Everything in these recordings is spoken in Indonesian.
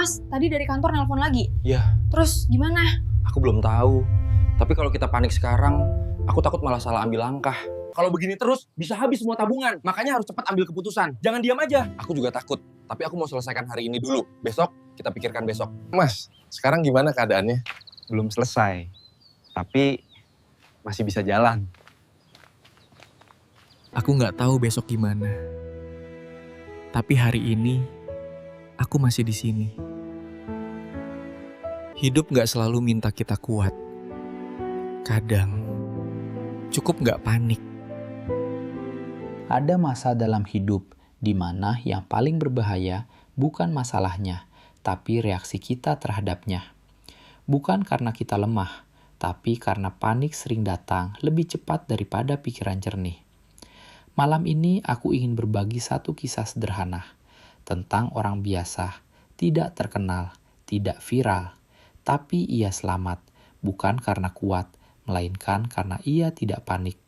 Mas, tadi dari kantor nelpon lagi. Ya, Terus gimana? aku belum tahu. Tapi kalau kita panik sekarang, aku takut malah salah ambil langkah. Kalau begini terus, bisa habis semua tabungan. Makanya harus cepat ambil keputusan. Jangan diam aja. Aku juga takut. Tapi aku mau selesaikan hari ini dulu. Besok, kita pikirkan besok. Mas, sekarang gimana keadaannya? Belum selesai, tapi masih bisa jalan. Aku nggak tahu besok gimana. Tapi hari ini, aku masih di sini. Hidup nggak selalu minta kita kuat. Kadang, cukup nggak panik. Ada masa dalam hidup di mana yang paling berbahaya bukan masalahnya, tapi reaksi kita terhadapnya. Bukan karena kita lemah, tapi karena panik sering datang lebih cepat daripada pikiran jernih. Malam ini aku ingin berbagi satu kisah sederhana tentang orang biasa, tidak terkenal, tidak viral, tapi ia selamat, bukan karena kuat, melainkan karena ia tidak panik.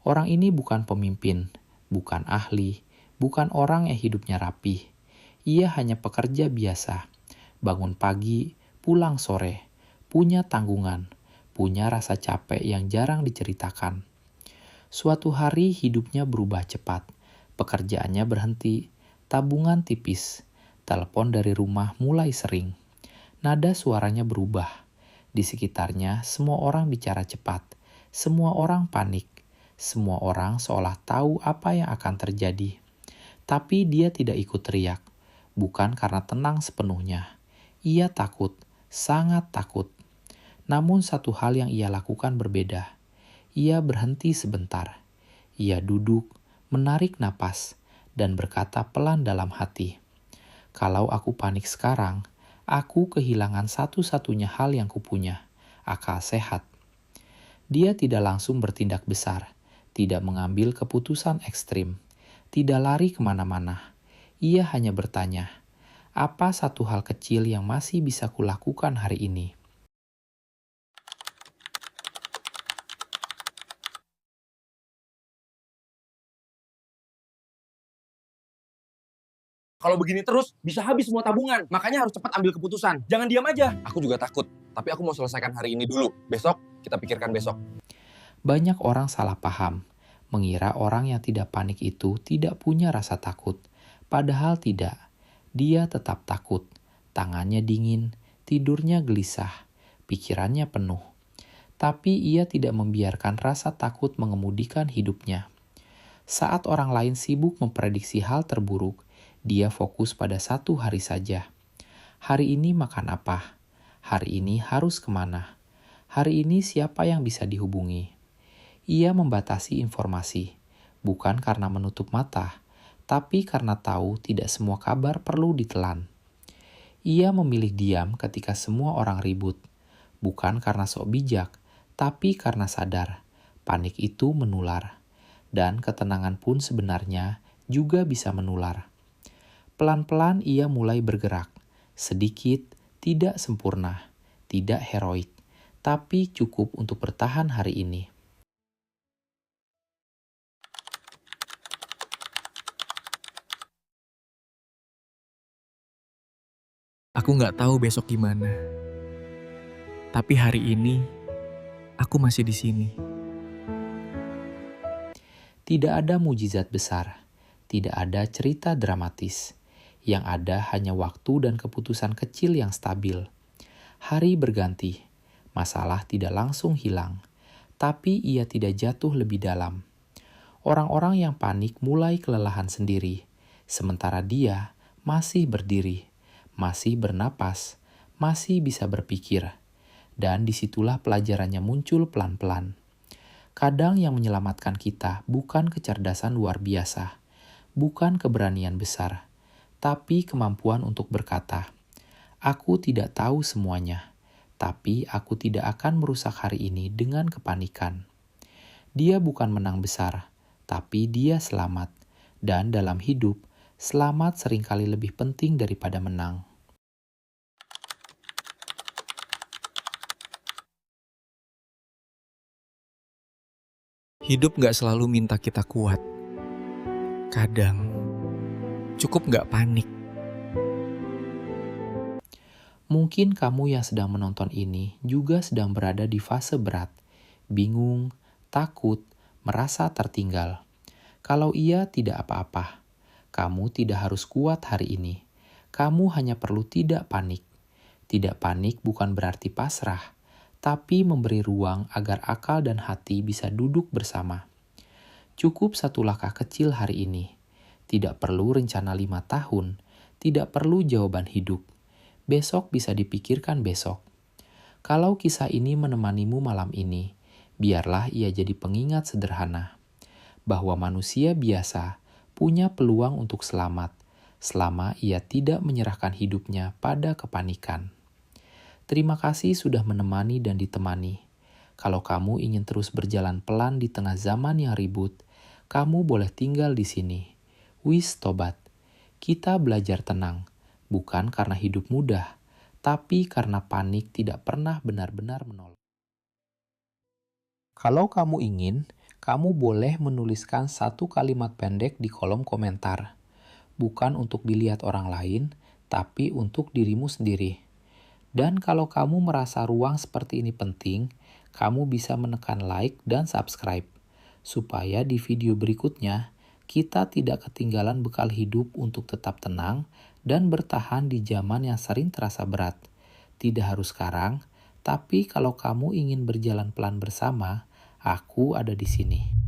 Orang ini bukan pemimpin, bukan ahli, bukan orang yang hidupnya rapih. Ia hanya pekerja biasa, bangun pagi, pulang sore, punya tanggungan, punya rasa capek yang jarang diceritakan. Suatu hari hidupnya berubah cepat, pekerjaannya berhenti, tabungan tipis, telepon dari rumah mulai sering. Nada suaranya berubah. Di sekitarnya semua orang bicara cepat, semua orang panik. Semua orang seolah tahu apa yang akan terjadi. Tapi dia tidak ikut teriak, bukan karena tenang sepenuhnya. Ia takut, sangat takut. Namun satu hal yang ia lakukan berbeda. Ia berhenti sebentar. Ia duduk, menarik napas, dan berkata pelan dalam hati, "Kalau aku panik sekarang, aku kehilangan satu-satunya hal yang kupunya, akal sehat." Dia tidak langsung bertindak besar, tidak mengambil keputusan ekstrim, tidak lari kemana-mana. Ia hanya bertanya, apa satu hal kecil yang masih bisa kulakukan hari ini? Kalau begini terus, bisa habis semua tabungan. Makanya harus cepat ambil keputusan. Jangan diam aja. Aku juga takut. Tapi aku mau selesaikan hari ini dulu. Besok, kita pikirkan besok. Banyak orang salah paham, mengira orang yang tidak panik itu tidak punya rasa takut. Padahal tidak, dia tetap takut. Tangannya dingin, tidurnya gelisah, pikirannya penuh. Tapi ia tidak membiarkan rasa takut mengemudikan hidupnya. Saat orang lain sibuk memprediksi hal terburuk, dia fokus pada satu hari saja. Hari ini makan apa? Hari ini harus kemana? Hari ini siapa yang bisa dihubungi? Ia membatasi informasi, bukan karena menutup mata, tapi karena tahu tidak semua kabar perlu ditelan. Ia memilih diam ketika semua orang ribut, bukan karena sok bijak, tapi karena sadar, panik itu menular. Dan ketenangan pun sebenarnya juga bisa menular. Pelan-pelan ia mulai bergerak, sedikit, tidak sempurna, tidak heroik, tapi cukup untuk bertahan hari ini. Aku nggak tahu besok gimana. Tapi hari ini, aku masih di sini. Tidak ada mujizat besar, tidak ada cerita dramatis. Yang ada hanya waktu dan keputusan kecil yang stabil. Hari berganti, masalah tidak langsung hilang, tapi ia tidak jatuh lebih dalam. Orang-orang yang panik mulai kelelahan sendiri, sementara dia masih berdiri, masih bernapas, masih bisa berpikir. Dan disitulah pelajarannya muncul pelan-pelan. Kadang yang menyelamatkan kita bukan kecerdasan luar biasa, bukan keberanian besar, tapi kemampuan untuk berkata, "Aku tidak tahu semuanya, tapi aku tidak akan merusak hari ini dengan kepanikan." Dia bukan menang besar, tapi dia selamat. Dan dalam hidup, selamat seringkali lebih penting daripada menang. Hidup gak selalu minta kita kuat. Kadang, cukup gak panik. Mungkin kamu yang sedang menonton ini juga sedang berada di fase berat, bingung, takut, merasa tertinggal. Kalau iya, tidak apa-apa. Kamu tidak harus kuat hari ini. Kamu hanya perlu tidak panik. Tidak panik bukan berarti pasrah, tapi memberi ruang agar akal dan hati bisa duduk bersama. Cukup satu langkah kecil hari ini. Tidak perlu rencana 5 tahun, tidak perlu jawaban hidup. Besok bisa dipikirkan besok. Kalau kisah ini menemanimu malam ini, biarlah ia jadi pengingat sederhana bahwa manusia biasa punya peluang untuk selamat selama ia tidak menyerahkan hidupnya pada kepanikan. Terima kasih sudah menemani dan ditemani. Kalau kamu ingin terus berjalan pelan di tengah zaman yang ribut, kamu boleh tinggal di sini. Wis tobat. Kita belajar tenang, bukan karena hidup mudah, tapi karena panik tidak pernah benar-benar menolong. Kalau kamu ingin, kamu boleh menuliskan satu kalimat pendek di kolom komentar. Bukan untuk dilihat orang lain, tapi untuk dirimu sendiri. Dan kalau kamu merasa ruang seperti ini penting, kamu bisa menekan like dan subscribe. Supaya di video berikutnya, kita tidak ketinggalan bekal hidup untuk tetap tenang dan bertahan di zaman yang sering terasa berat. Tidak harus sekarang, tapi kalau kamu ingin berjalan pelan bersama, aku ada di sini.